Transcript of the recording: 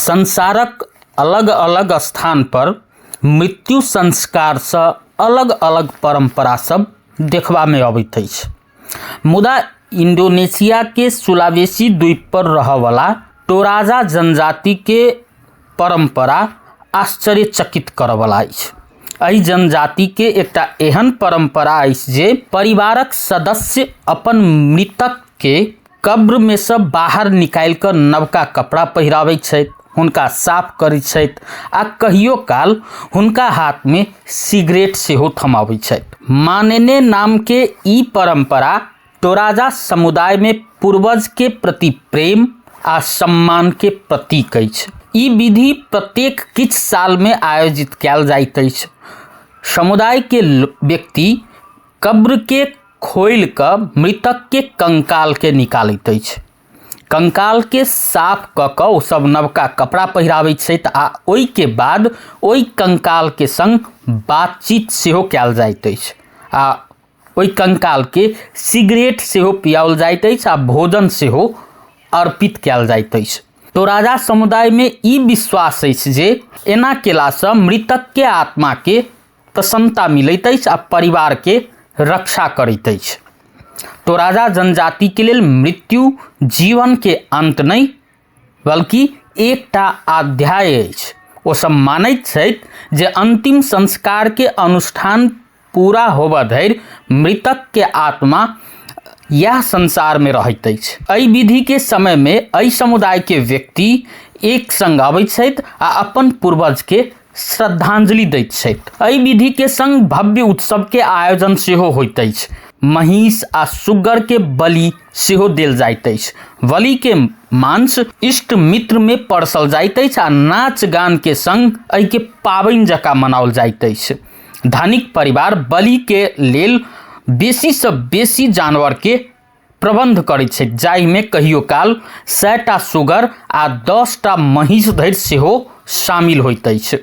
संसारक अलग अलग स्थान पर मृत्यु संस्कार से अलग अलग परंपरा सब देखबा में अबैत अछि। मुदा इंडोनेशिया के सुलावेसी द्वीप पर रहवाला टोराजा जनजाति के परंपरा आश्चर्यचकित करवला अछि। एहि जनजाति के एकटा एहन परंपरा अछि जे परिवारक सदस्य अपन मृतक के कब्र में से बाहर निकाल कर नवका कपड़ा पहिराबैत छथि, हुनका साफ करैत छथि आ कहियो काल हुनका हाथ में सिगरेट सेहो थमाबैत छथि। मानेने नाम के ई परंपरा टोराजा समुदाय में पूर्वज के प्रति प्रेम आ सम्मान के प्रतीक अछि। ई विधि प्रत्येक किछ साल में आयोजित कयल जाइत अछि। समुदाय के व्यक्ति कब्र के खोल कर मृतक के कंकाल के निकालैत अछि। कंकाल के साफ क क ओ सब नवका कपड़ा पहिराबैत छथि आ ओहि के बाद ओहि कंकाल के संग बातचीत सेहो कयल जाइत अछि आ ओहि कंकाल के सिगरेट सेहो पियाओल जाइत अछि आ भोजन सेहो अर्पित कयल जाइत अछि। टोराजा समुदाय में ई विश्वास अछि जे एना केला से मृतक के आत्मा के प्रसन्नता मिलैत अछि आ परिवार के रक्षा करैत अछि। टोराजा जनजाति के लेल मृत्यु जीवन के अंत नहीं बल्कि एकटा अध्याय अछि। ओ सब मानैत छथि जे अंतिम संस्कार के अनुष्ठान पूरा होबा धरि मृतक के आत्मा यह संसार में रहैत अछि। एहि विधि के समय में एहि समुदाय के व्यक्ति एक संग अबैत छथि आ अपन पूर्वज के श्रद्धांजलि दैत छथि। एहि विधि के संग भव्य उत्सव के आयोजन सेहो होइत अछि। महिष आ सुग्गर के बलि सेहो देल जाइत अछि। बलि के मांस इष्ट मित्र में परसल जाइत अछि आ नाच गान के संग एहि के पाबनि जकाँ मनाओल जाइत अछि। धनिक परिवार बलि के लेल बेसी से बेसी जानवर के प्रबंध करैत छथि, जाहि में कहियो काल 100 टा सुगर आ 10 टा महिष धरि सेहो शामिल होइत अछि।